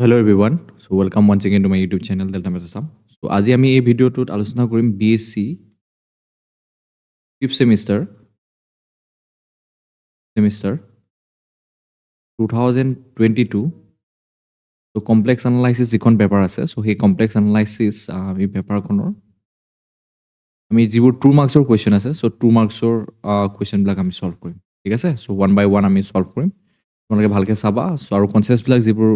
Hello everyone. So welcome once again to my YouTube channel Delta Messasam. So আজি আমি এই ভিডিওটোত আলোচনা কৰিম BSc 5th semester 2022 so complex analysis যিখন paper আছে so সেই complex analysis আমি পেপাৰখনৰ আমি যিবোৰ 2 মাৰ্কছৰ কোৱেশ্চন আছে so 2 মাৰ্কছৰ কোৱেশ্চন বিলাক আমি সলভ কৰিম ঠিক আছে so one by one আমি সলভ কৰিম তোমালোকে ভালকে চাবা so আৰু কনসেপ্টছ বিলাক যিবোৰ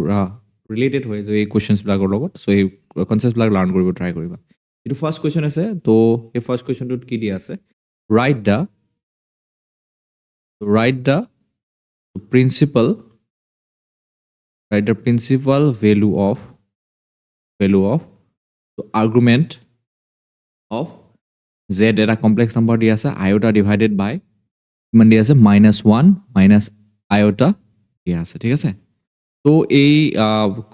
ৰিলেটেড হয় যে এই কোৱেশ্চনছ বিলাকৰ লগত so এই কনসেপ্টছ বিলাক লাৰ্ন কৰিব ট্ৰাই কৰিবা এইটো ফাৰ্স্ট কোৱেশ্চন আছে তো এই ফাৰ্স্ট কোৱেশ্চনটোত কি দিয়া আছে write the principal value of the argument of z এটা complex number দিয়া আছে iota divided by কিমান দিয়া আছে -1 minus iota দিয়া আছে ঠিক আছে তো এই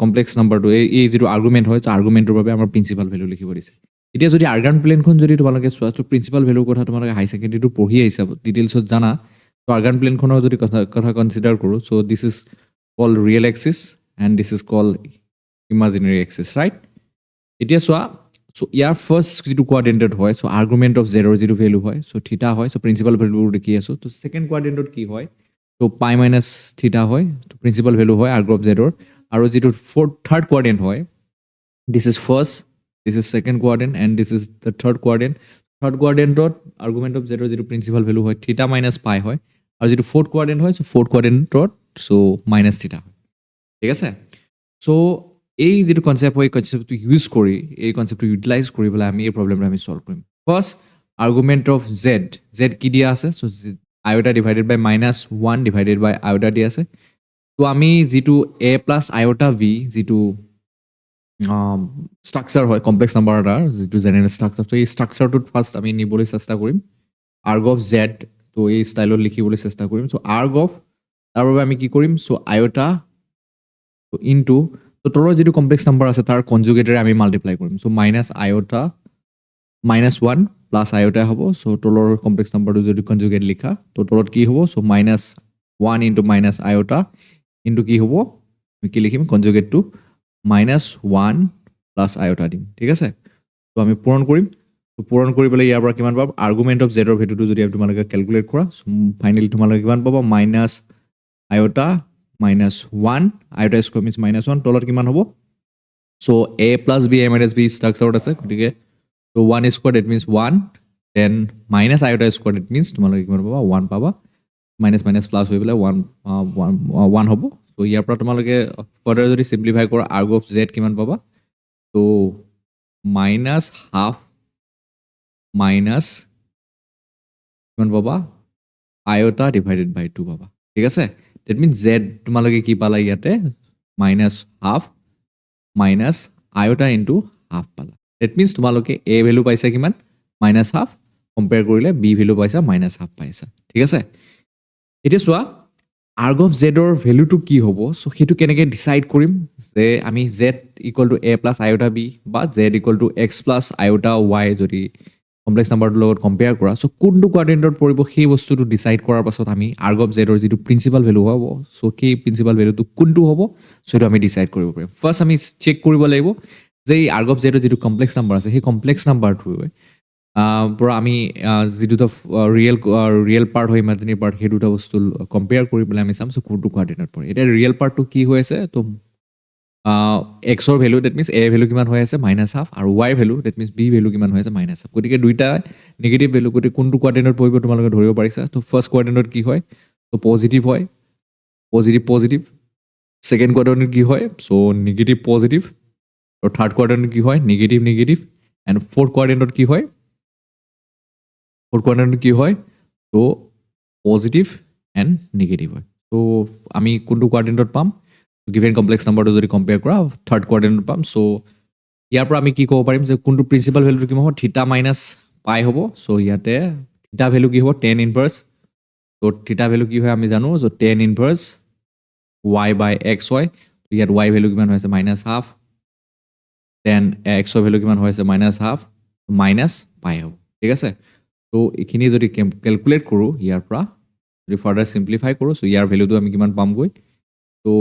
কমপ্লেক্স নাম্বাৰটো এই যেটো আৰ্গুমেন্ট হয় তো আৰ্গুমেন্টৰ বাবে আমাৰ প্ৰিন্সিপাল ভ্যালু লিখিব দিছে এতিয়া যদি আৰ্গান প্লেনখন যদি তোমালোকে চোৱা তো প্ৰিন্সিপাল ভ্যালুৰ কথা তোমালোকে হাই সেকেন্ডাৰীটো পঢ়ি আহিছা ডিটেইলছত জানা তো আৰ্গান প্লেনখনৰ যদি কথা কনসিডাৰ কৰো so this is called real axis and this is called imaginary axis right এতিয়া চোৱা সো ইয়াৰ ফাৰ্স্ট যেটো কোৱাড্ৰেন্টত হয় সো আৰ্গুমেন্ট অফ z ৰ যেটো ভ্যালু হয় সো থিটা হয় সো প্ৰিন্সিপাল ভ্যালু দেখি আছো তো সেকেন্ড কোৱাড্ৰেন্টত কি হয় তো পাই মাইনাস থিটা হয় তো প্ৰিন্সিপাল ভ্যালু হয় আৰ্গ অফ z ৰ আৰু যেটো থাৰ্ড কোৱাড্ৰেন্ট হয় this is first this is second quadrant and this is the third quadrant argument of z ৰ যেটো প্ৰিন্সিপাল ভ্যালু হয় থিটা মাইনাস পাই হয় আৰু যেটো fourth quadrant হয় so fourth quadrantত so minus থিটা হয় ঠিক আছে so এই যেটো কনসেপ্ট হয় কনসেপ্টটো ইউজ কৰি এই কনসেপ্টটো ইউটিলাইজ কৰি বলে আমি এই প্ৰবলেমটো আমি সলভ কৰিম ফাৰ্স্ট argument of z কি দিয়া আছে so iota divided by -1 divided by iota দিয়া আছে তো আমি যেটো a plus iota v যেটো স্ট্রাকচার হয় কমপ্লেক্স নাম্বার এটাৰ যেটো জেনাৰেল স্ট্ৰাকচাৰ তো এই স্ট্ৰাকচাৰটোত ফাৰ্স্ট আমি নিবলৈ চেষ্টা কৰিম arg of z তো এই স্টাইলত লিখিবলৈ চেষ্টা কৰিম সো arg of তাৰ বাবে আমি কি কৰিম সো iota তো ইনটু তো তলৰ যেটো কমপ্লেক্স নাম্বাৰ আছে তাৰ কনজুগেটৰে আমি মাল্টিপ্লাই কৰিম সো -iota -1 প্লাস iota হ'ব সো তলৰ কমপ্লেক্স নাম্বাৰটো যদি কনজুগেট লিখা তো তলত কি হ'ব সো -1 into -iota into কি হ'ব আমি কি লিখিম কনজুগেট টু -1 plus iota দিম ঠিক আছে তো আমি পূৰণ কৰিম তো পূৰণ কৰিবলৈ ইয়াৰ পৰা কিমান পাব আৰ্গুমেন্ট অফ z ৰ ভ্যালুটো যদি তোমালোকে ক্যালকুলেট কৰা ফাইনালি তোমালোকে কিমান পাবা -iota -1 iota স্কয়ার মিন্স -1 তলত কিমান হ'ব so a plus b a minus b স্ট্রাকচারত আছে গতিকে তো 1 square that means 1 then minus iota square that means তোমালোকে কিমান পাবা 1 পাবা মাইনাস মাইনাস প্লাস হৈ পেলাই 1 হ'ব তো ইয়াৰ পৰা তোমালোকে ফাৰ্দাৰ যদি সিম্পলিফাই কৰা arg of z কিমান পাবা তো মাইনাস হাফ মাইনাস কিমান পাবা iota divided by 2 পাবা ঠিক আছে that means z তোমালোকে কি পালা ইয়াতে minus half minus iota into half পালা that means তোমালোকে a ভ্যালু পাইছা কিমান মাইনাস হাফ কম্পেয়াৰ কৰিলে b ভ্যালু পাইছা মাইনাস হাফ পাইছা ঠিক আছে এতিয়া চোৱা arg of z ৰ ভ্যালুটো কি হ'ব সো হেতু কেনেকৈ ডিসাইড কৰিম যে আমি z = a + iota b বা z = x + iota y যদি কমপ্লেক্স নাম্বাৰটোৰ লগত কম্পেয়াৰ কৰা সো কোনটো কোৱাড্ৰেন্টত পৰিব সেই বস্তুটো ডিসাইড কৰাৰ পাছত আমি arg of z ৰ যেটো প্ৰিন্সিপাল ভ্যালু হ'ব সো কি প্ৰিন্সিপাল ভ্যালুটো কোনটো হ'ব সো এটা আমি ডিসাইড কৰিব পাৰিম ফাৰ্স্ট আমি চেক কৰিব লাগিব যে এই arg of z ৰ যেটো কমপ্লেক্স নাম্বাৰ আছে সেই কমপ্লেক্স নাম্বাৰটো পৰা আমি যেটো ৰিয়েল পাৰ্ট হয় ইমাজিনাৰী পাৰ্ট সেই দুটা বস্তু কম্পেয়াৰ কৰি পেলাই আমি চাম সো কোনটো কোৱাড্ৰেন্টত পৰে এটা ৰিয়েল পাৰ্টটো কি হৈ আছে তো x ৰ value that means a value কিমান হৈ আছে -1/2 আৰু y value that means b value কিমান হৈ আছে -1/2 গতিকে দুইটা নেগেটিভ ভ্যালু গতি কোনটো কোৱাড্ৰেন্টত পৰিব তোমালোকে ধৰিব পাৰিছা তো ফাৰ্স্ট কোৱাড্ৰেন্টত কি হয় তো পজিটিভ হয় পজিটিভ সেকেন্ড কোৱাড্ৰেন্টত কি হয় সো নেগেটিভ পজিটিভ আৰু থাৰ্ড কোৱাড্ৰেন্টত কি হয় নেগেটিভ এন্ড ফোৰ্থ কোৱাড্ৰেন্টত কি হয় ফোর্থ কোয়াড্রেন্ট কি হয় তো পজিটিভ এন্ড নেগেটিভ হয় তো আমি কোনটো কোয়াড্রেন্টত পাম গিভেন কমপ্লেক্স নাম্বাৰটো যদি কম্পেয়াৰ কৰা থাৰ্ড কোয়াড্ৰেন্টত পাম সো ইয়াৰ পৰা আমি কি ক'ব পাৰিম যে কোনটো প্ৰিন্সিপাল ভ্যালুটো কি হ'ব থিটা মাইনাস পাই হ'ব সো ইয়াতে থিটা ভ্যালু কি হ'ব tan ইনভার্স তো থিটা ভ্যালু কি হয় আমি জানো so tan inverse y by x হয় তো ইয়াত y ভ্যালু কিমান হৈছে -1/2 tan x ৰ ভ্যালু কিমান হৈছে -1/2 মাইনাস পাই হ'ব ঠিক আছে তো এখিনি যদি ক্যালকুলেট কৰো ইয়াৰ পৰা যদি ফাৰ্দাৰ সিম্পলিফাই কৰো সো ইয়াৰ ভ্যালুটো আমি কিমান পাম গৈ তো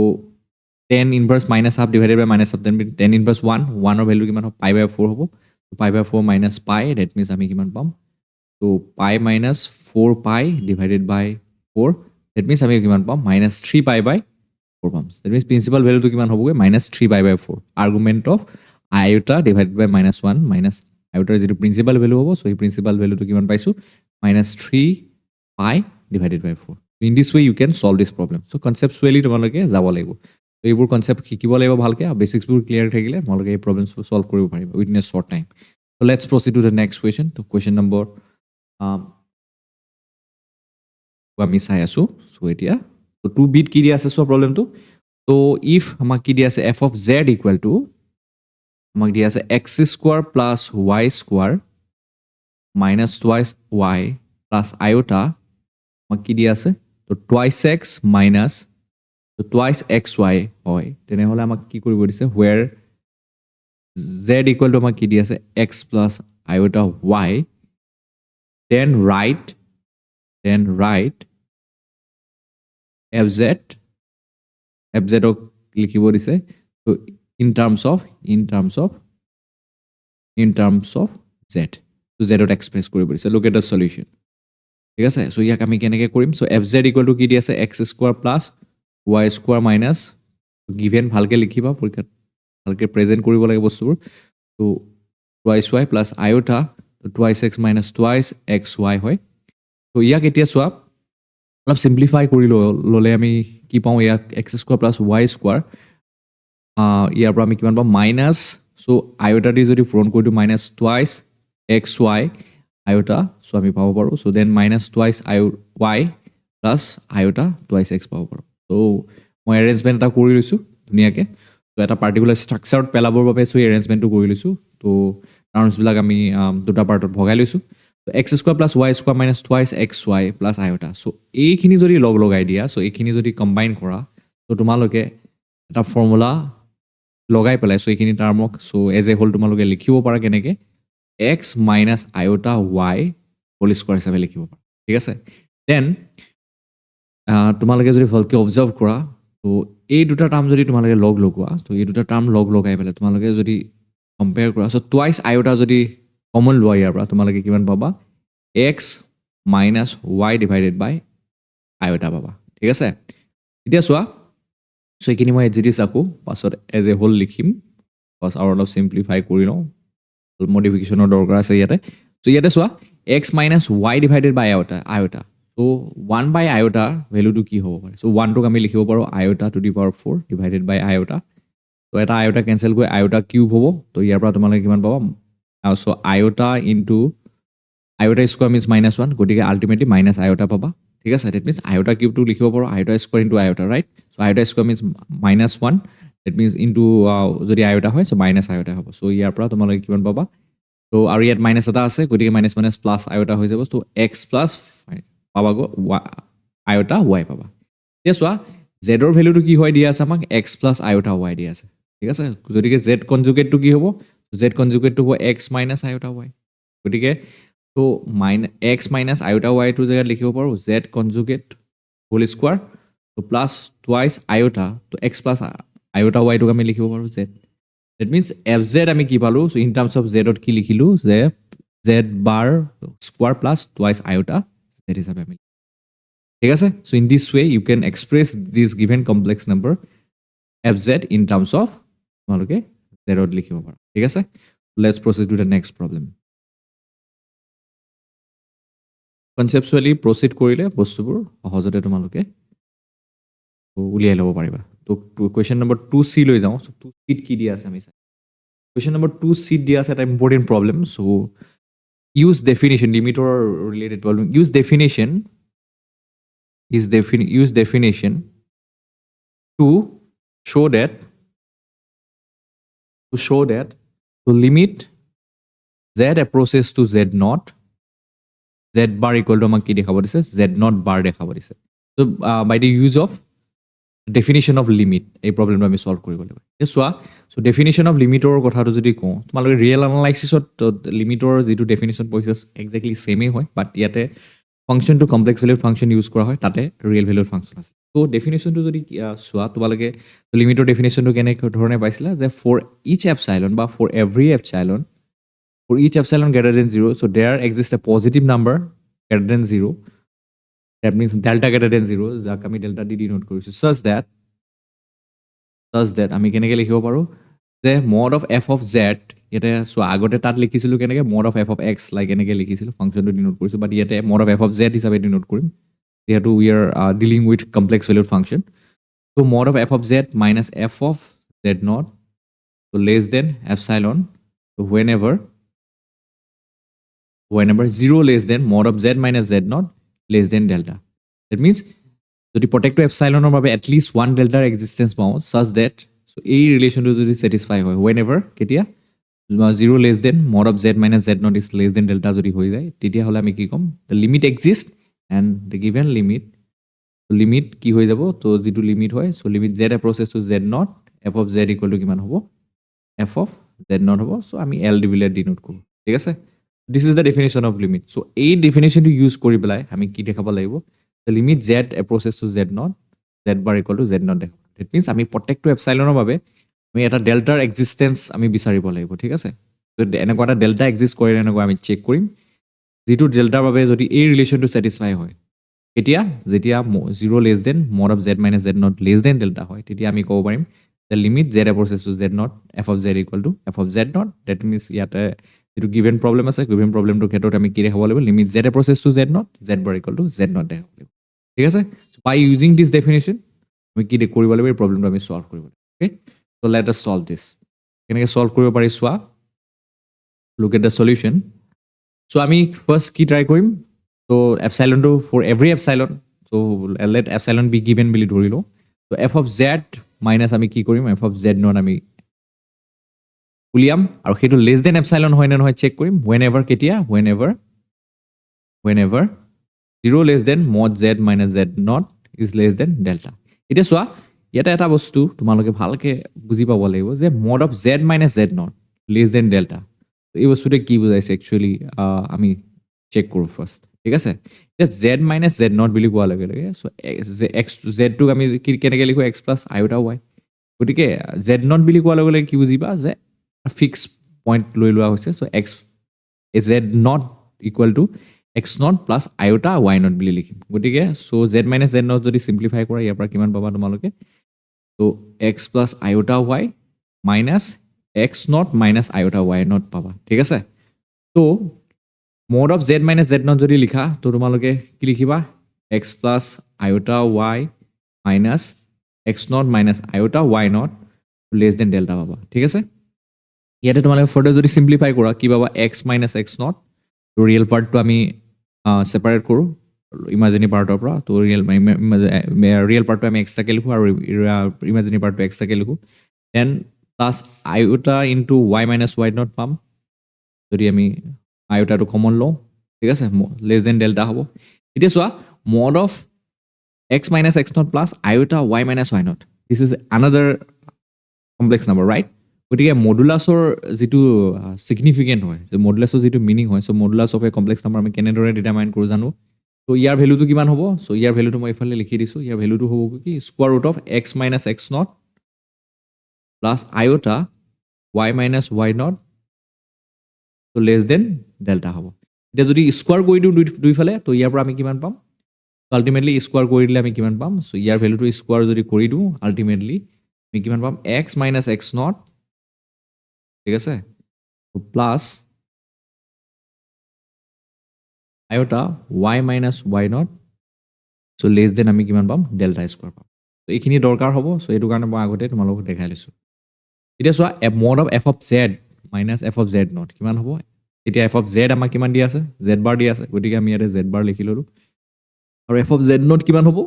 10 inverse minus half divided by minus half, then 10 inverse 1, 1 or value কিমান হ'ব pi by 4 হ'ব, so pi by 4 minus pi, that means আমি কিমান পাম, so pi minus 4 pi divided by 4, that means আমি কিমান পাম minus 3 pi by 4 পাম, that means principal value to কিমান হ'বগৈ minus 3 pi by 4, argument of iota divided by minus 1 minus iota যেটো principal value হ'ব, so এই principal value to কিমান পাইছো minus 3 pi divided by 4. In this way you can solve this problem. So conceptually তোমালোকে যাব লাগিব, so এইবোৰ concept শিকিব লাগিব ভালকে, আৰু basics বোৰ clear থাকিলে তোমালোকে এই problems বোৰ solve কৰিব পাৰিবা within a short time. So let's proceed to the next question. So question number আমি চাই আছো, so এতিয়া so 2 bit কি দিয়া আছে, so problem টো, so if আমাক কি দিয়া আছে f of z equal to আমাক দিয়া আছে x square plus y square minus twice y plus iota, আমাক কি দিয়া আছে, তো twice x minus তো twice xy হয়, তেনেহলে আমাক কি কৰিব দিছে, where z equal to আমাক কি দিয়া আছে x plus iota y, then write fz ক লিখিব দিছে, so in terms of z, so z to express কৰিব দিছে, look at the solution. ঠিক আছে, so ইয়াক আমি কেনেকৈ কৰিম, so fz equal to কি দি আছে x square plus y square minus given ভালকৈ লিখিবা, পৰীক্ষাত ভালকৈ প্ৰেজেণ্ট কৰিব লাগে বস্তুবোৰ, so twice y plus iota, twice x minus twice xy হয়, so ইয়াক এতিয়া চোৱা অলপ সিম্পলিফাই কৰি ল'লে আমি কি পাওঁ, ইয়াক x square plus y square, ইয়াৰ পৰা আমি কিমান পাম মাইনাছ, so iota দি যদি পূৰণ কৰি দিওঁ minus twice xy iota, so আমি পাব পাৰো, so then minus twice y plus iota twice x পাব পাৰো, so মই arrangement এটা কৰি লৈছো ধুনীয়াকৈ, so এটা পাৰ্টিকুলাৰ ষ্ট্ৰাকচাৰত পেলাবৰ বাবে so arrangementটো কৰি লৈছো, তো টাৰ্মছ বিলাক আমি দুটা পাৰ্টত ভগাই লৈছো, so x square plus y square minus twice xy plus iota, so এইখিনি যদি লগ লগাই দিয়া, so এইখিনি যদি কম্বাইন কৰা, so তোমালোকে এটা ফৰ্মুলা লগাই পেলাই, so এইখিনি টাৰ্মক so এজ এ হোল তোমালোকে লিখিব পাৰা কেনেকৈ, x minus iota y whole square হিচাপে লিখিব পাৰা, ঠিক আছে, দেন তোমালোকে যদি ভালকৈ অবজাৰ্ভ কৰা, তো এই দুটা টাৰ্ম যদি তোমালোকে লগ লগোৱা, তো এই দুটা টাৰ্ম লগ লগাই পেলাই তোমালোকে যদি কম্পেয়াৰ কৰা, so টুৱাইচ আয়োটা যদি কমন লোৱা ইয়াৰ পৰা, তোমালোকে কিমান পাবা x minus y divided by iota পাবা, ঠিক আছে, এতিয়া চোৱা, so এইখিনি মই এজিটিছ আকো পাছত এজ এ হোল লিখিম, পাছ আৰু অলপ সিম্পলিফাই কৰি লওঁ, মডিফিকেশ্যনৰ দৰকাৰ আছে ইয়াতে, so ইয়াতে চোৱা x minus y divided by iota, so 1 by iota ভ্যালুটো কি হ'ব পাৰে, so 1 টোক আমি লিখিব পাৰো iota to the power 4 divided by iota, so এটা iota cancel কৰি iota cube হ'ব, তো ইয়াৰ পৰা তোমালোকে কিমান পাবা, so iota into iota square means minus 1, গতিকে ultimately minus iota পাবা, ঠিক আছে, that means iota cube টো লিখিব পাৰো iota square into iota, right, so iota square means minus 1, that means into যদি iota হয় so minus iota হ'ব, so ইয়াৰ পৰা তোমালোকে কিমান পাবা, so আৰু ইয়াত মাইনাস এটা আছে, গতিকে মাইনাস মাইনাস প্লাস আয়োটা হৈ যাব, তো x প্লাস পাবা গো আয়োটা y পাবা, এতিয়া চোৱা z ৰ ভ্যালুটো কি হয় দিয়া আছে আমাক x প্লাস আয়োটা y দিয়া আছে, ঠিক আছে, গতিকে z কনজুগেটটো কি হ'ব, z কনজুগেটটো হ'ব x মাইনাস আয়োটা y, গতিকে তো x মাইনাস আয়োটা y টো জায়গাত লিখিব পাৰো z কনজুগেট হোল স্কয়াৰ, তো প্লাস টুৱাইস আয়োটা, তো x প্লাস আয়োটা y টোক আমি লিখিব পাৰো z, that means fz আমি কি পালো, so in terms of z ত কি লিখিলো, যে z bar square plus twice iota z হিচাপে আমি, ঠিক আছে, so in this way you can express this given complex number fz in terms of তোমালোকে z ত লিখিব পাৰা, ঠিক আছে, let's proceed to the next problem. conceptually proceed কৰিলে বস্তুবোৰ সহজতে তোমালোকে উলিয়াই ল'ব পাৰিবা, তো question number 2c লৈ যাওঁ, so 2c কি দিয়া আছে আমি question number 2c দিয়া আছে এটা important problem, so use definition, limit or related problem, use definition to show that to limit z approaches to z naught, z bar equal to আমাক কি দেখাব দিছে, z naught bar দেখাব দিছে, so by the use of definition of limit এই প্ৰবলেমটো আমি solve কৰিব লাগিব, চোৱা, so definition of limiter কথাটো যদি কওঁ, তোমালোকে ৰিয়েল এনালাইসিছত লিমিটৰ যেটো ডেফিনিশন পঢ়িছে এক্স্যাক্টলি সেমে হয়, বাট ইয়াতে function to complex valued function use কৰা হয়, তাতে ৰিয়েল ভ্যালুড ফাংশন আছে, তো ডেফিনেশ্যনটো যদি চোৱা তোমালোকে লিমিটৰ ডেফিনেশ্যনটো কেনে ধৰণে পাইছিলা যে ফৰ ইচ এপচাইলন বা for every epsilon for each epsilon greater than 0 so there exists a positive number greater than 0 that means delta greater than 0 যাক আমি delta d denote কৰিছো such that আমি কেনেকৈ লিখিব পাৰো যে mod of f of z ইয়াতে চোৱা আগতে তাত লিখিছিলো কেনেকৈ mod of f of x like এনেকৈ লিখিছিলো ফাংচনটো ডিনোট কৰিছো বাট ইয়াতে mod of f of z হিচাপে ডিনোট কৰিম যিহেতু we are dealing with complex valued function so mod of f of z minus f of z naught so less than epsilon so whenever 0 less than mod of z minus z naught less than delta. That means যদি প্ৰত্যেকটো এপসাইলনৰ বাবে at least one delta existence পাওঁ such that so এই ৰিলেশ্যনটো যদি satisfy হয় whenever কেতিয়া 0 less than mod of z minus z naught is less than delta যদি হৈ যায় তেতিয়া হ'লে আমি কি ক'ম the limit exists and the given limit so limit কি হৈ যাব তো যেটো লিমিট হয় so limit z approaches to z naught f of z equal to কিমান হ'ব f of z naught হ'ব so আমি l দিবিলে ডিনোট কৰোঁ ঠিক আছে this is the definition of limit so এই definition to use কৰি পেলাই আমি কি দেখাব লাগিব the limit z approaches to z naught z bar equal to z naught that means আমি প্ৰত্যেকটো এপসাইলনৰ বাবে আমি এটা ডেল্টাৰ এক্সিস্টেন্স আমি বিচাৰিব লাগিব ঠিক আছে তো এনেকুৱা এটা ডেল্টা এক্সিষ্ট কৰে এনেকুৱা আমি চেক কৰিম যেটো ডেল্টাৰ বাবে যদি এই ৰিলেশ্যনটো স্যাটিসফাই হয় এতিয়া যেতিয়া 0 less than mod of z minus z naught less than delta হয় তেতিয়া আমি ক'ব পাৰিম the limit z approaches to z naught f of z equal to f of z naught that means ইয়াতে যেটো given problem আছে given problem টো ক্ষেত্ৰত আমি কি দেখাব লাগিব limit z approaches to z naught z bar equal to z naught দেখাব লাগিব ঠিক আছে so by using this definition আমি কি কৰিব লাগিব এই প্ৰবলেমটো আমি সলভ কৰিব লাগিব okay so let us solve this কেনেকৈ সলভ কৰিব পাৰি চোৱা look at the solution so আমি ফাৰ্স্ট কি ট্ৰাই কৰিম so epsilon to for every epsilon so let epsilon be given বুলি ধৰিলো so f of z minus আমি কি কৰিম f of z naught আমি উলিয়াম আৰু হেতু less than epsilon হয় না নহয় চেক কৰিম whenever কেতিয়া whenever 0 less than mod z minus z naught is less than delta এটা চোৱা এটা এটা বস্তু তোমালোকে ভালকে বুজি পাব লাগিব যে mod of z minus z naught less than delta এই বস্তুতে কি বুজাইছে একচুয়ালি আমি চেক কৰো ফাৰ্স্ট ঠিক আছে এটা z minus z naught বুলি কোৱা লাগে লাগে সো x z টো আমি কেনেকৈ লিখো x plus iota y গতিকে z naught বুলি কোৱা লাগে কি বুজিবা যে ফিক্স পইণ্ট লৈ লোৱা হৈছে so x z naught equal to x naught plus iota y naught বুলি লিখিম গতিকে so z minus z naught যদি সিম্পলিফাই কৰা ইয়াৰ পৰা কিমান পাবা তোমালোকে so x plus iota y minus x naught minus iota y naught পাবা ঠিক আছে তো mod of z minus z naught যদি লিখা তো তোমালোকে কি লিখিবা x plus iota y minus x naught minus iota y naught less than delta পাবা ঠিক আছে ইয়াতে তোমালোকে ফৰদৰ যদি সিম্পলিফাই কৰা কি পাবা x minus x naught তো ৰিয়েল পাৰ্টটো আমি সেপাৰেট কৰো ইমাজিনাৰী পাৰ্টৰ পৰা তো ৰিয়েল পাৰ্টটো আমি x তাকে লিখো আৰু ইমাজিনাৰী পাৰ্টটো x তাকে লিখো then plus iota into y minus y naught পাম যদি আমি iota টো কমন লও ঠিক আছে less than delta হ'ব এতিয়া চোৱা mod of x minus x naught plus iota y minus y naught this is another complex number right গতিকে মডুলাছৰ যেটো সিগনিফিকেন্ট হয় যে মডুলাছৰ যেটো মিনিং হয় so modulus of A complex number আমি কেনেদৰে ডিটাৰমাইন কৰো জানো সো ইয়াৰ ভ্যালুটো কিমান হ'ব সো ইয়াৰ ভ্যালুটো মই ইফালে লিখি দিছো ইয়াৰ ভ্যালুটো হ'ব কি square root of x minus x naught plus iota y minus y naught so less than delta হ'ব এটা যদি স্কয়াৰ কৰি দিও দুইফালে তো ইয়াৰ পৰা আমি কিমান পাম আলটিমেটলি স্কয়াৰ কৰি দিলে আমি কিমান পাম সো ইয়াৰ ভ্যালুটো স্কয়াৰ যদি কৰি দিও আলটিমেটলি আমি কিমান পাম x minus x naught ঠিক আছে তো plus iota y minus y naught so less than আমি কিমান পাম delta square পাম তো এইখিনি দৰকাৰ হ'ব সো এটো কাৰণে মই আগতে তোমালোকক দেখাই লৈছো এটা চোৱা mod of f of z minus f of z naught কিমান হ'ব এতিয়া f of z আমাক কিমান দি আছে z bar দি আছে গতিকে আমি ইয়াতে z bar লিখি ললো আৰু f of z naught কিমান হ'ব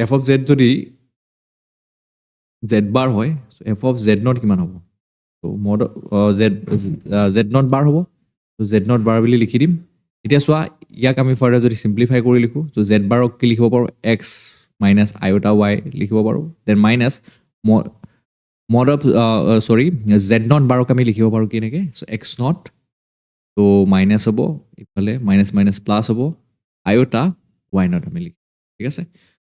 f of z যদি z bar হয় so f of z naught কিমান হ'ব তো mod z naught bar হ'ব তো z naught bar বুলি লিখি দিম এতিয়া চোৱা ইয়াক আমি ফাৰদাৰ যদি সিম্পলিফাই কৰি লিখো তো z bar ক কি লিখিব পাৰো x minus iota y লিখিব পাৰো then minus mod of sorry z naught bar ক আমি লিখিব পাৰো কি নেকে so x naught তো মাইনাস হ'ব ইফালে মাইনাস মাইনাস প্লাস হ'ব iota y naught আমি লিখি ঠিক আছে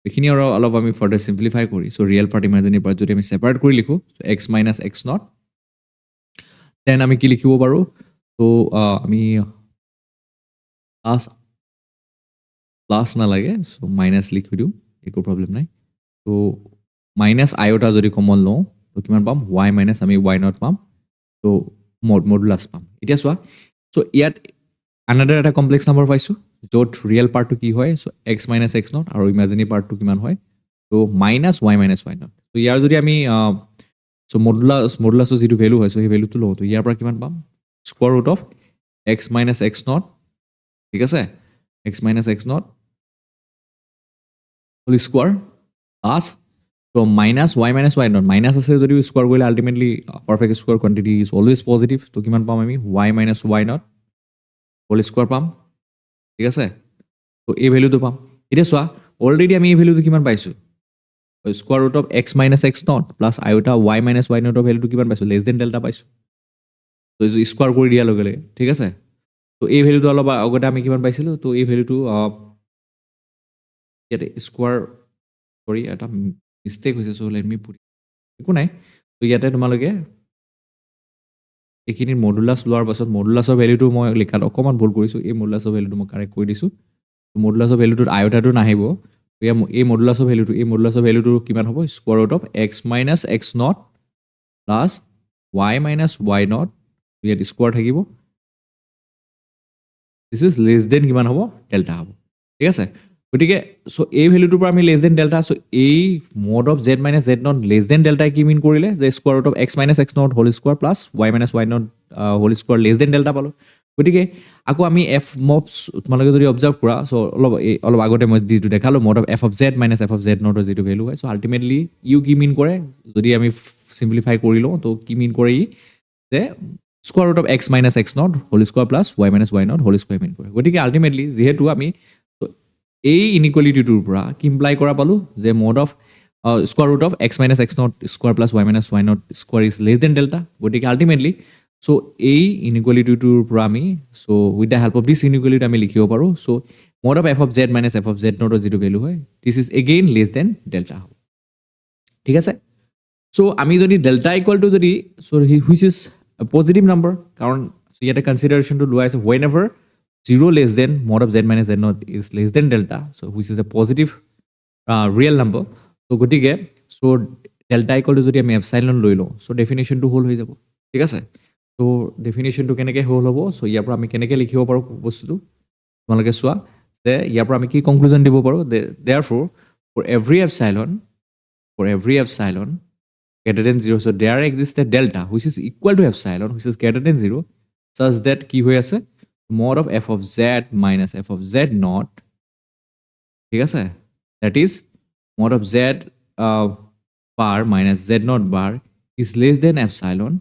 এইখিনি আৰু অলপ আমি ফাৰ্দাৰ সিম্পলিফাই কৰি so real part imaginary part যদি আমি সেপাৰেট কৰি লিখো so x - x not then আমি কি লিখিব পাৰো সো আমি প্লাস নালাগে সো মাইনাস লিখি দিও একো প্ৰবলেম নাই সো মাইনাস আইওটা যদি কমন লওঁ তো কিমান পাম y মাইনাস আমি y নট পাম তো মডুলাস পাম এতিয়া চোৱা সো ইয়াত another এটা কমপ্লেক্স নাম্বাৰ পাইছো য'ত ৰিয়েল পাৰ্টটো কি হয় সো x - x নট আৰু ইমাজিনাৰী পাৰ্টটো কিমান হয় তো মাইনাস y নট তো ইয়াৰ যদি আমি সো মডুলাসৰ যিটো ভ্যালু হয় সো সেই ভ্যালুটো লওঁ তো ইয়াৰ পৰা কিমান পাম square root of x - x not ঠিক আছে x - x not whole square plus so minus y not minus আছে যদি স্কয়াৰ কৰিলে ultimately perfect square quantity is always positive তো কিমান পাম আমি y not হোল স্কয়াৰ পাম ঠিক আছে তো এই ভ্যালুটো পাম এটা চোৱা অলৰেডি আমি এই ভ্যালুটো কিমান পাইছো square root of x - x not plus iota y not of ভ্যালুটো কিমান পাইছো লেস দেন ডেল্টা পাইছো তো স্কয়াৰ কৰি দিয়া লগে লগে ঠিক আছে তো এই ভ্যালুটো অলপ আগতে আমি কিমান পাইছিলো তো এই ভ্যালুটো ইয়াতে স্কয়াৰ সৰি এটা মিস্টেক হৈছে সো লেট মি পুট একো নাই তো ইয়াতে তোমালোকে এইখিনি মডুলাস লোৱাৰ পাছত মডুলাসৰ ভ্যালুটো মই লিখাত অকমান ভুল কৰিছো এই মডুলাসৰ ভ্যালুটো মই কাৰেক্ট কৰি দিছো তো মডুলাসৰ ভ্যালুটো আইওটাটো নাহিব এই মডুলাসৰ ভ্যালুটো কিমান হ'ব square root of x - x not plus y - y not ইয়াত স্কয়াৰ থাকিব দিস ইজ লেস দেন কিমান হ'ব ডেল্টা হ'ব ঠিক আছে গতিকে সো এই ভ্যালুটোৰ পৰা আমি লেস দেন ডেল্টা সো এই mod of z - z naught less than delta কি মিন কৰিলে যে square root of x - x not whole square plus y - y not whole square less than delta পালো গতিকে আকৌ আমি f mobs তোমালোকে যদি অবজাৰ্ভ কৰা সো অলপ আগতে মই যেটো দেখালো mod of f of z - f of z not যেটো ভ্যালু হয় সো আলটিমেটলি ইউ কি মিন কৰে যদি আমি সিম্পলিফাই কৰি লওঁ তো কি মিন কৰে ই যে square root of x - x not whole square plus y - y not whole square mean কৰে গতিকে আলটিমেটলি যেহেতু আমি এই ইনইকুয়ালিটিটোৰ পৰা কি ইমপ্লাই কৰা পালো যে mod of square root of x - x not square plus y - y not square is less than delta গতিকে আলটিমেটলি সো এই ইনইকুয়ালিটিটোৰ পৰা আমি so with the help of this inequality আমি লিখিব পাৰো so mod of f of z - f of z not যেটো value হয় this is again less than delta হ'ব ঠিক আছে সো আমি যদি ডেল্টা ইকুয়াল টু যদি so which is positive number কাৰণ ইয়াতে কনসিডাৰেশনটো লোৱা আছে whenever 0 less than mod of z - z not is less than delta so which is a positive real number so গটিকে so delta equal to যদি আমি epsilon লৈ লওঁ so definition to whole হৈ যাব ঠিক আছে so definition to কেনেকে whole হ'ব so ইয়াৰ পৰা আমি কেনেকে লিখিব পাৰো বস্তুটো তোমালোকে চোৱা যে ইয়াৰ পৰা আমি কি কনক্লুজন দিব পাৰো therefore for every epsilon greater than 0 so there exists a delta which is equal to epsilon which is greater than 0 such that কি হৈ আছে mod of f of z minus f of z naught ঠিক আছে that is mod of z bar minus z naught bar is less than epsilon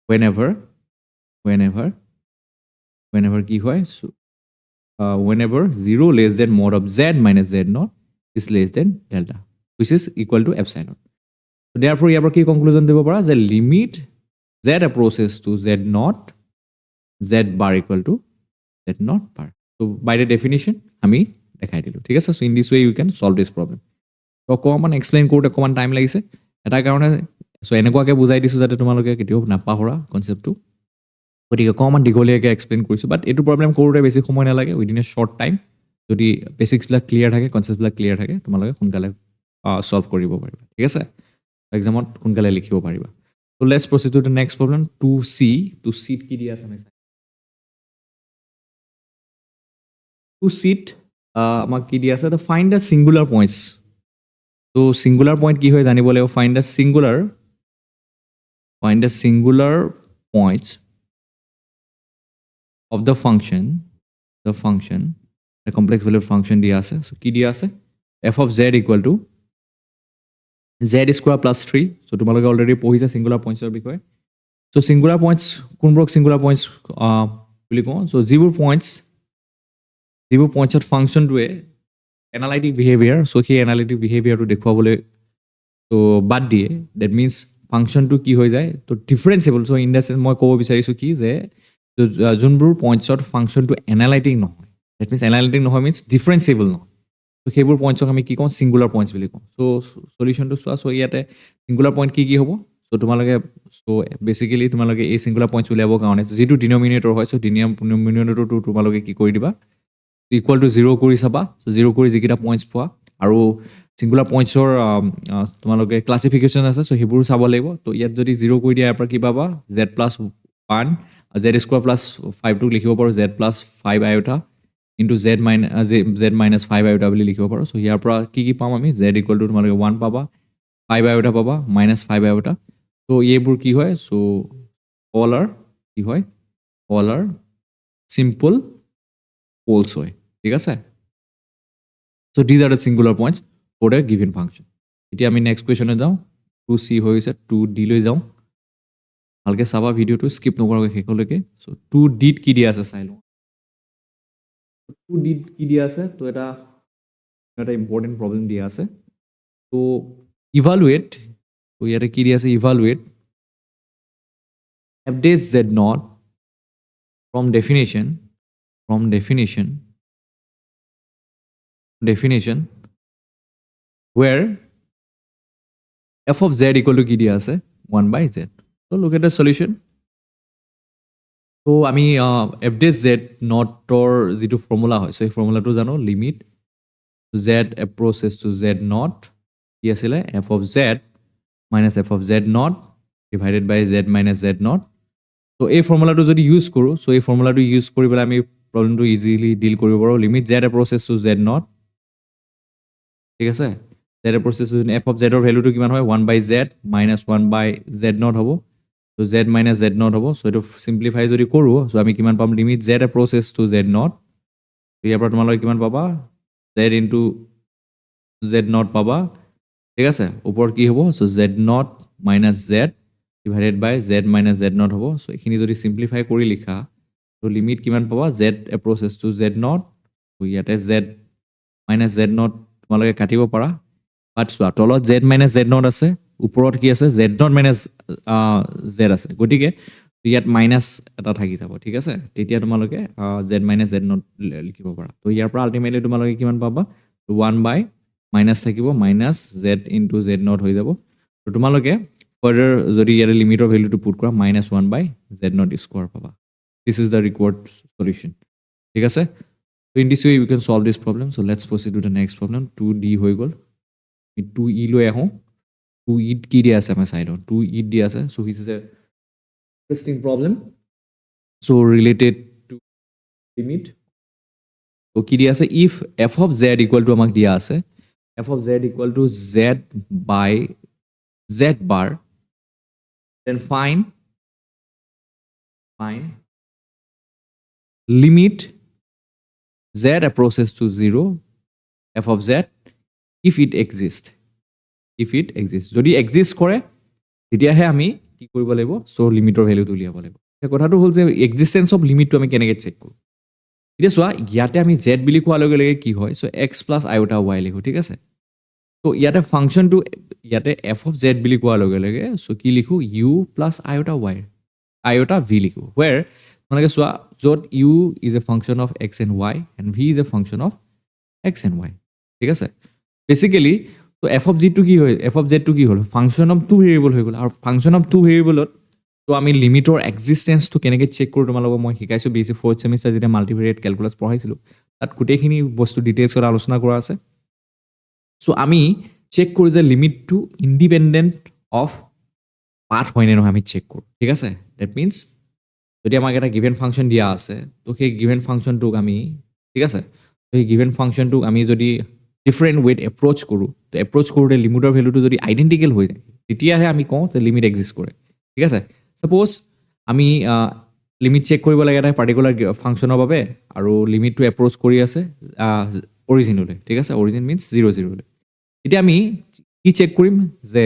whenever কি হয় so, whenever 0 less than mod of z minus z naught is less than delta which is equal to epsilon so therefore ইয়াৰ পৰা কি conclusion দিব পাৰা যে limit z approaches to z naught z bar equal to z naught bar so by the definition আমি দেখাই দিলো ঠিক আছে so in this way you can solve this problem so অকমান এক্সপ্লেইন কৰোতে অকমান টাইম লাগিছে এটা কাৰণে so এনেকুৱাকে বুজাই দিছো যাতে তোমালোকে কেতিয়াও নাপাহৰা কনসেপ্টটো গতিকে অকমান দীঘলীয়াকে এক্সপ্লেইন কৰিছো বাট এটো প্ৰবলেম কৰোতে বেছি সময় নালাগে উইদিন এ শৰ্ট টাইম যদি বেসিক্স বিলাক ক্লিয়াৰ থাকে কনসেপ্ট বিলাক ক্লিয়াৰ থাকে তোমালোকে সোনকালে সলভ কৰিব পাৰিবা ঠিক আছে এক্সামত সোনকালে লিখিব পাৰিবা so let's proceed to the next problem 2c কি দিয়া আছে to sit আমাক কি দিয়া আছে to find the singular points so singular point কি হয় জানিব লাগিব find the singular points of the function the complex value function দিয়া আছে so কি দিয়া আছে f of z equal to z square plus 3 so তোমালোকে অলৰেডি পঢ়িছা singular points এৰ বিষয়ে so singular points কোনবোৰ singular points বুলি কওঁ so যিবোৰ points of function to a analytic behavior so he analytic behavior to দেখুৱাবলৈ so বাদ দিয়ে that means function to কি হৈ যায় তো differentiable so in the sense মই ক'ব বিচাৰিছো কি যে যোনবোৰ points of function to analytic নহয় that means analytic নহয় means differentiable নহয় তো সেইবোৰ পইণ্টছক আমি কি কওঁ ছিংগুলাৰ পইণ্টছ বুলি কওঁ চ' সলিউশ্যনটো চোৱা চ' ইয়াতে ছিংগুলাৰ পইণ্ট কি হ'ব চ' তোমালোকে চ' বেচিকেলি তোমালোকে এই ছিংগুলাৰ পইণ্টছ উলিয়াবৰ কাৰণে যিটো ডিনমিনেটৰ হয় চ' ডিনমিনেটৰটো তোমালোকে কি কৰি দিবা ইকুৱেল টু 0 কৰি চাবা চ' 0 কৰি যিকেইটা পইণ্টছ পোৱা আৰু ছিংগুলাৰ পইণ্টছৰ তোমালোকে ক্লাছিফিকেশ্যন আছে চ' সেইবোৰো চাব লাগিব তো ইয়াত যদি 0 কৰি দিয়া ইয়াৰ পৰা কি পাবা Z plus 1 Z square plus 5টোক লিখিব পাৰোঁ Z plus 5 iota into Z minus 5 iota বুলি লিখিব পাৰোঁ চ' ইয়াৰ পৰা কি পাম আমি জেড ইকুৱেল টু তোমালোকে 1 পাবা 5 আইঅ'টা পাবা মাইনাছ 5 আইঅ'টা চ' এইবোৰ কি হয় চ' অল আৰ কি হয় অল আৰ চিম্পল পোলছ হয় ঠিক আছে so' these are the singular points for the given function এতিয়া আমি নেক্সট কুৱেশ্যনে যাওঁ 2C হৈ গৈছে 2D লৈ যাওঁ ভালকৈ চাবা ভিডিঅ'টো স্কিপ নকৰাকৈ শেষলৈকে চ' 2Dত কি দিয়া আছে চাই লওঁ 2Dত কি দিয়া আছে তো এটা ইম্পৰ্টেণ্ট প্ৰব্লেম দিয়া আছে তো ইভালুৱেট তো ইয়াতে কি দিয়া আছে evaluate F days z nought from definition where f of z equal to কি দিয়া আছে 1 by z so look at the solution so আমি f dash z নটৰ যিটো ফৰ্মুলা হয় so এই ফৰ্মুলাটো জানো limit z approaches to z not কি আছিলে f of z minus f of z not divided by z minus z not so এই ফৰ্মুলাটো যদি use কৰোঁ so এই ফৰ্মুলাটো ইউজ কৰি পেলাই আমি প্ৰব্লেমটো ইজিলি ডিল কৰিব পাৰোঁ limit z approaches to z not ঠিক আছে z approaches to f of z ৰ ভ্যালুটো কিমান হয় 1 by z minus 1 by z not হ'ব so z minus z not হ'ব so এটো সিম্পলিফাই যদি কৰোঁ so আমি কিমান পাম limit z approaches to z not তো ইয়াৰ পৰা তোমালোকে কিমান পাবা z into z not পাবা ঠিক আছে ওপৰত কি হ'ব so z not minus z divided by z minus z not হ'ব so এখিনি যদি সিম্পলিফাই কৰি লিখা তো লিমিট কিমান পাবা z approaches to z not তো ইয়াতে z minus z not তোমালোকে কাটিব পাৰা বাট চোৱা তলত z minus z not আছে ওপৰত কি আছে z not minus z আছে গতিকে ইয়াত মাইনাস এটা থাকি যাব ঠিক আছে তেতিয়া তোমালোকে z minus z not লিখিব পাৰা তো ইয়াৰ পৰা আলটিমেটলি তোমালোকে কিমান পাবা 1 by মাইনাস থাকিব minus z into z not হৈ যাব তো তোমালোকে ফাৰ্দাৰ যদি ইয়াৰ লিমিটৰ ভ্যালুটো পুট কৰা -1 by z not স্কয়াৰ পাবা দিস ইজ দা ৰিকোয়াৰ্ড সলিউশন ঠিক আছে so in this way we can solve this problem so let's proceed to the next problem 2D হৈ গল 2E লৈ আহো 2E কি দিয়া আছে আমাৰ সাইডত 2E দিয়া আছে so this is a interesting problem so related to limit so কি দিয়া আছে if f of z equal to আমাক দিয়া আছে f of z equal to z by z bar then find limit z approaches to 0 f of z if it exists যদি exist কৰে তেতিয়াহে আমি কি কৰিব লাগিব সো লিমিটৰ ভ্যালুটো উলিয়াব লাগিব এই কথাটো হল যে এক্সিস্টেন্স অফ লিমিটটো আমি কেনেকৈ চেক কৰোঁ এতিয়া চোৱা ইয়াতে আমি z বুলি কোৱাৰ লগে লগে কি হয় so x plus iota y লিখো ঠিক আছে তো ইয়াতে ফাংশনটো ইয়াতে f of z বুলি কোৱাৰ লগে লগে সো কি লিখো u plus iota y iota v লিখো where মানে চোৱা যত u is a function of x and y and v is a function of x and y ঠিক আছে বেসিক্যালি তো f of z টু কি হয় f of z টু কি হল ফাংশন অফ টু ভেৰিয়েবল হৈ গল আৰু ফাংশন অফ টু ভেৰিয়েবলত তো আমি লিমিটৰ এক্সিস্টেন্স টু কেনেকৈ চেক কৰোঁ তোমালোকক মই শিকাইছো বেসি 4th সেমিস্টাৰ যেতিয়া মাল্টিভেৰিয়েট ক্যালকুলাস পঢ়াইছিলো তাত গোটেইখিনি বস্তু ডিটেইলছত আলোচনা কৰা আছে সো আমি চেক কৰোঁ যে limit to independent of path হয়নে নহয় আমি চেক কৰোঁ ঠিক আছে দ্যাট মিন্স যদি আমাক এটা গিভেন ফাংশন দিয়া আছে তো সেই গিভেন ফাংশনটোক আমি ঠিক আছে তো এই গিভেন ফাংশনটোক আমি যদি ডিফারেন্ট ওয়েট এপ্ৰোচ কৰোঁ তো এপ্ৰোচ কৰোঁতে লিমিটৰ ভ্যালুটো যদি আইডেন্টিক্যাল হৈ যায় তেতিয়াহে আমি কওঁ যে লিমিট এক্সিষ্ট কৰে ঠিক আছে সাপোজ আমি লিমিট চেক কৰিব লাগে এটা পাৰ্টিকুলাৰ ফাংশনৰ বাবে আৰু লিমিটটো এপ্ৰোচ কৰি আছে অৰিজিনলৈ ঠিক আছে অৰিজিন মিন্স 0 0 লৈ এতিয়া আমি কি চেক কৰিম যে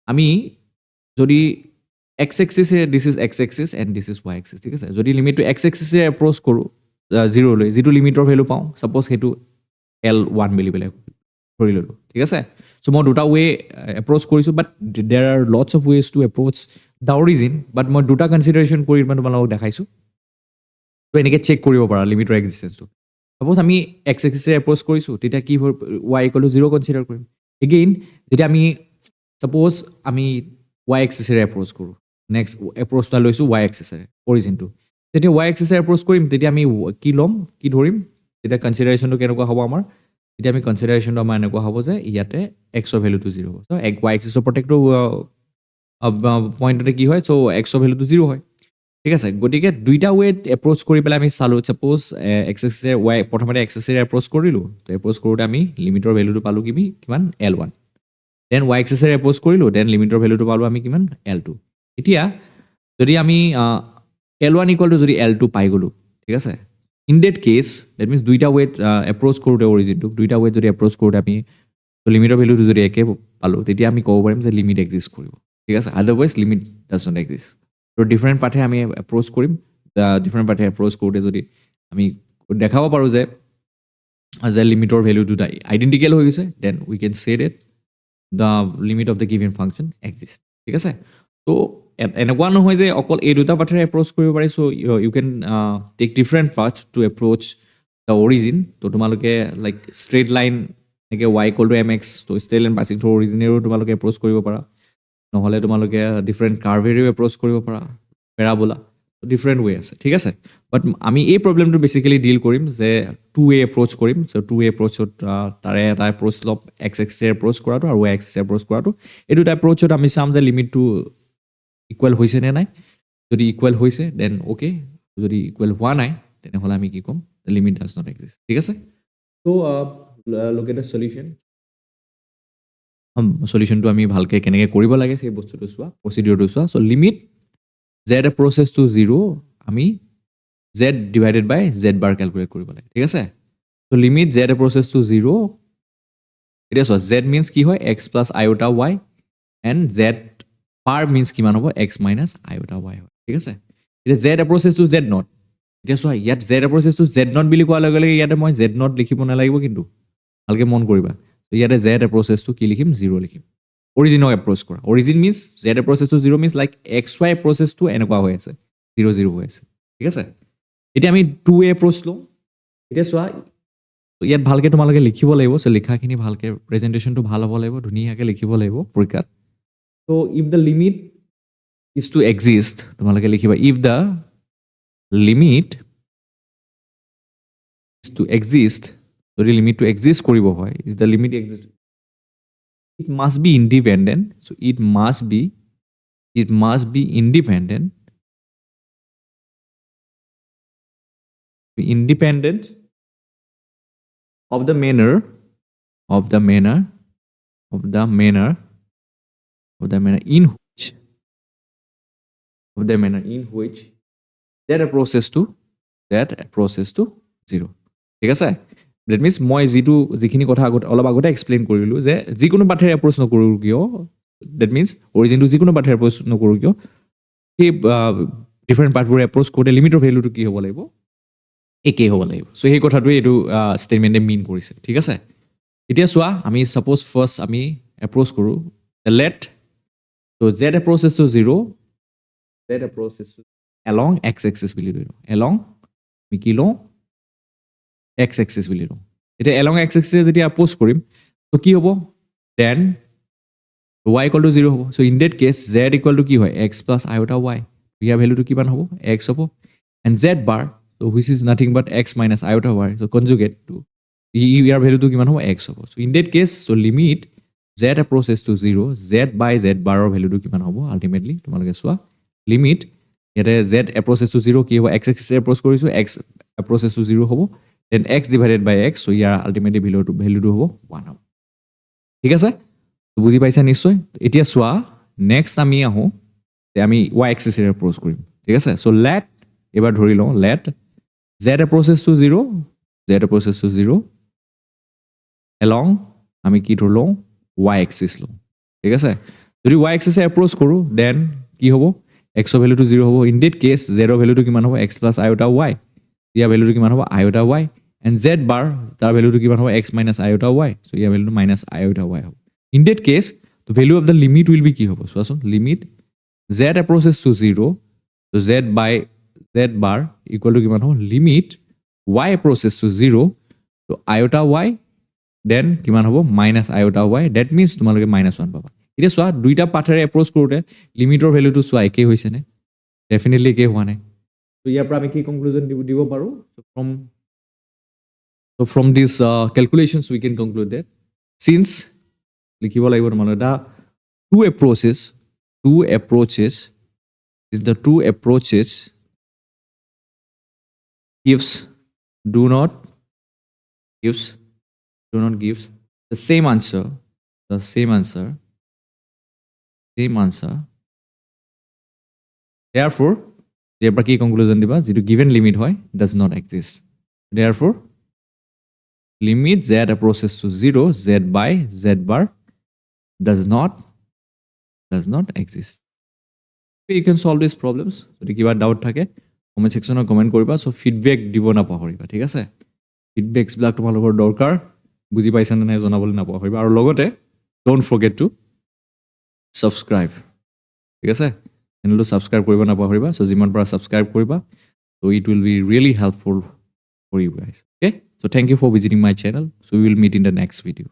আমি যদি x axis this is x axis and this is y axis ঠিক আছে যদি লিমিটটো x axis এ এপ্ৰোচ কৰোঁ 0 লৈ যেটো লিমিটৰ ভ্যালু পাওঁ সাপোজ হেতু L1 মিলি বেলে ধৰি ললো ঠিক আছে সো মই দুটা ওয়ে এপ্ৰোচ কৰিছো but there are lots of ways to approach the origin but মই দুটা কনসিডাৰেচন কৰি মানে তোমালোকক দেখাইছো তো এনেকৈ চেক কৰিব পাৰা লিমিটৰ এক্সিস্টেন্সটো সাপোজ আমি এক্স এক্সিছে এপ্ৰ'চ কৰিছোঁ তেতিয়া কি y ইকুৱেল টু 0 কনচিডাৰ কৰিম এগেইন যেতিয়া আমি সাপোজ আমি y এক্সিছেৰে এপ্ৰ'চ কৰোঁ নেক্সট এপ্ৰ'চটা লৈছোঁ y এক্সিছেৰে অৰিজিনটো তেতিয়া y এক্সিছেৰে এপ্ৰ'চ কৰিম তেতিয়া আমি কি ল'ম কি ধৰিম তেতিয়া কনচিডাৰেশ্যনটো কেনেকুৱা হ'ব আমাৰ তেতিয়া আমি কনচিডাৰেশ্যনটো আমাৰ এনেকুৱা হ'ব যে ইয়াতে এক্সৰ ভেলুটো 0 হ'ব চ' y এক্সিছৰ প্ৰত্যেকটো পইণ্টতে কি হয় চ' এক্সৰ ভেলুটো 0 হয় ঠিক আছে গতিকে দুইটা ৱেত এপ্ৰ'চ কৰি পেলাই আমি চালোঁ ছাপ'জ এক্স এক্সিছে y প্ৰথমতে এক্স এক্সিছে এপ্ৰ'চ কৰিলোঁ তো এপ্ৰ'চ কৰোঁতে আমি লিমিটৰ ভেলুটো পালোঁ কিমান L1 দেন y এক্সিছেৰে এপ্ৰ'চ কৰিলোঁ দেন লিমিটৰ ভেলুটো পালোঁ আমি কিমান L2 এতিয়া যদি আমি L1 ইকুৱেল টু যদি L2 পাই গ'লোঁ ঠিক আছে in that case that means দুইটা ৱেত এপ্ৰ'চ কৰোঁতে অৰিজিনটোক দুইটা ৱেত যদি এপ্ৰ'চ কৰোঁতে আমি লিমিটৰ ভেলুটো যদি একে পালোঁ তেতিয়া আমি ক'ব পাৰিম যে লিমিট এক্সিষ্ট কৰিব ঠিক আছে otherwise limit does not exist তো ডিফাৰেণ্ট পাথে আমি এপ্ৰ'চ কৰিম ডিফাৰেণ্ট পাথে এপ্ৰ'চ কৰোঁতে যদি আমি দেখাব পাৰোঁ যে লিমিটৰ ভেলুটো আইডেণ্টিকেল হৈ গৈছে then we can say that the limit of the given function exist ঠিক আছে তো এনেকুৱা নহয় যে অকল এই দুটা পাথেৰে এপ্ৰ'চ কৰিব পাৰি so' you can take different path to approach the origin তো তোমালোকে লাইক ষ্ট্ৰেইট লাইন এনেকৈ y ইকুৱেল টু mx তো ষ্ট্ৰেইট লাইন পাছিং থ্ৰু অৰিজিনেৰো তোমালোকে এপ্ৰ'চ কৰিব পাৰা নহ'লে তোমালোকে ডিফাৰেণ্ট কাৰ্ভেৰেও এপ্ৰ'চ কৰিব পাৰা পেৰাবোলা ডিফাৰেণ্ট ৱে আছে ঠিক আছে বাট আমি এই প্ৰব্লেমটো বেচিকেলি ডিল কৰিম যে 2A এপ্ৰ'চ কৰিম চ' 2A এপ্ৰ'চত তাৰে এটা এপ্ৰ'চ ল'ম এক্স এক্সিছে এপ্ৰ'চ কৰাটো আৰু y এক্সিছে এপ্ৰ'চ কৰাটো এই দুটা এপ্ৰ'চত আমি চাম যে লিমিটটো ইকুৱেল হৈছে নে নাই যদি ইকুৱেল হৈছে দেন অ'কে যদি ইকুৱেল হোৱা নাই তেনেহ'লে আমি কি ক'ম লিমিট ডাজ নট এক্সিষ্ট ঠিক আছে ত' লুক এট দ্য সলিউশ্যন সলিউশ্যনটো আমি ভালকৈ কেনেকৈ কৰিব লাগে সেই বস্তুটো চোৱা প্ৰচিডিউৰটো চোৱা so' limit Z approaches to 0 আমি Z divided by Z bar calculate কৰিব লাগে ঠিক আছে so' limit Z approaches to 0 এতিয়া চোৱা জেড মিনছ কি হয় X plus iota Y and Z bar means কিমান হ'ব এক্স মাইনাছ আইঅ'টা ৱাই হয় ঠিক আছে এতিয়া Z approaches to z nought এতিয়া চোৱা ইয়াত Z approaches to z nought বুলি কোৱাৰ লগে লগে ইয়াতে মই জেড নট লিখিব নালাগিব কিন্তু ভালকৈ মন কৰিবা ইয়াতে জেড এপ্ৰ'চেছটো কি লিখিম 0 লিখিম অৰিজিনক এপ্ৰ'চ কৰা অৰিজিন মিনছ জেড এপ্ৰ'চেছটো 0 মিনছ লাইক এক্স ৱাই এপ্ৰ'চেছটো এনেকুৱা হৈ আছে 0 0 হৈ আছে ঠিক আছে এতিয়া আমি 2A এপ্ৰ'চ লওঁ এতিয়া চোৱা ইয়াত ভালকৈ তোমালোকে লিখিব লাগিব চ' লিখাখিনি ভালকৈ প্ৰেজেণ্টেশ্যনটো ভাল হ'ব লাগিব ধুনীয়াকৈ লিখিব লাগিব পৰীক্ষাত so' if the limit is to exist তোমালোকে লিখিবা if the limit is to exist যদি লিমিটটো এক্সিষ্ট কৰিব হয় is the limit exist it must be independent so it must be independent of the manner in which that approaches to 0 ঠিক আছে that means মই যিখিনি কথা অলপ আগতে এক্সপ্লেইন কৰিলোঁ যে যিকোনো পাথেৰে এপ্ৰ'চ নকৰোঁ কিয় ডেট মিনছ অৰিজিনটো যিকোনো পাথেৰে এপ্ৰ'চ নকৰোঁ কিয় সেই ডিফাৰেণ্ট পাৰ্টবোৰ এপ্ৰ'চ কৰোঁতে লিমিটৰ ভেলুটো কি হ'ব লাগিব একেই হ'ব লাগিব চ' সেই কথাটোৱে এইটো ষ্টেটমেণ্টে মিন কৰিছে ঠিক আছে এতিয়া চোৱা আমি ছাপ'জ ফাৰ্ষ্ট আমি এপ্ৰ'চ কৰোঁ let to' Z approaches to 0 Z approaches to along X axis বুলি লৈ লওঁ এলং আমি কি লওঁ এক্স এক্সিছ বুলি লওঁ এতিয়া এলং এক্স এক্সিছে যেতিয়া এপ্ৰ'চ কৰিম তো কি হ'ব দেন y ইকুৱেল টু 0 হ'ব so' in that case Z equal to কি হয় এক্স প্লাছ আইঅ'টা ৱাই ইয়াৰ ভেলুটো কিমান হ'ব এক্স হ'ব and Z bar so' which is nothing but X minus iota Y so' conjugate to ইয়াৰ ভেলুটো কিমান হ'ব এক্স হ'ব so' in that case so' limit Z approaches to 0 Z by Z বাৰৰ ভেলুটো কিমান হ'ব আল্টিমেটলি তোমালোকে চোৱা লিমিট ইয়াতে জেড এপ্ৰ'চেছ টু 0 কি হ'ব এক্স এক্সিছে এপ্ৰ'চ কৰিছোঁ এক্স এপ্ৰ'চেছ টু 0 হ'ব দেন এক্স ডিভাইডেড বাই এক্স চ' ইয়াৰ আল্টিমেটলি ভেলুটো হ'ব 1 হ'ব ঠিক আছে বুজি পাইছা নিশ্চয় এতিয়া চোৱা নেক্সট আমি আহোঁ যে আমি y এক্সিছেৰে এপ্ৰ'চ কৰিম ঠিক আছে চ' লেট এইবাৰ ধৰি লওঁ late Z approaches to 0 along আমি কি ধৰি লওঁ y এক্সিছ লওঁ ঠিক আছে যদি y এক্সিছে এপ্ৰ'চ কৰোঁ দেন কি হ'ব এক্সৰ ভেলুটো 0 হ'ব ইন ডেট কেছ জেডৰ ভেলুটো কিমান হ'ব এক্স প্লাছ আইঅ'টা ৱাই ইয়াৰ ভেলুটো কিমান হ'ব iota Y and Z bar তাৰ ভেলুটো কিমান হ'ব X minus iota Y so' ইয়াৰ ভেলুটো মাইনাছ আইঅ'টা ৱাই হ'ব ইন ডেট কেছ ত' value of the limit will be কি হ'ব চোৱাচোন limit Z approaches to 0 so' Z by Z bar equal to কিমান হ'ব limit y approaches to 0 so iota y then কিমান হ'ব minus iota y that means তোমালোকে -1 পাবা এতিয়া চোৱা দুইটা পাথেৰে এপ্ৰোচ কৰোতে লিমিটৰ ভ্যালুটো চোৱা একে হৈছে নে ডেফিনেটলি একে হোৱা নাই তো ইয়াৰ পৰা আমি কি কনক্লুজন দিব পাৰো from these calculations we can conclude that since লিখিব লাগিব তোমালোকে দা two approaches is the two approaches gives do not gives the same answer therefore ইয়াৰ পৰা কি কনক্লুজন দিবা যেটো given limit হয় does not exist therefore limit z approaches to 0 z by z bar does not exist you can solve these problems যদি কিবা doubt থাকে comment সেকশনত comment কৰিবা so feedback দিব না পাহৰিবা ঠিক আছে ফিডব্যাকস বিলাক তোমালোকৰ দৰকাৰ বুজি পাইছা নে নাই জনাবলৈ নাপাহৰিবা আৰু লগতে ডোন্ট ফৰগেট টু সাবস্ক্ৰাইব ঠিক আছে চেনেলটো সাবস্ক্ৰাইব কৰিব নাপাহৰিবা সো যিমান পৰা সাবস্ক্ৰাইব কৰিবা so it will be really helpful for you guys okay so thank you for visiting my channel so we will meet in the next video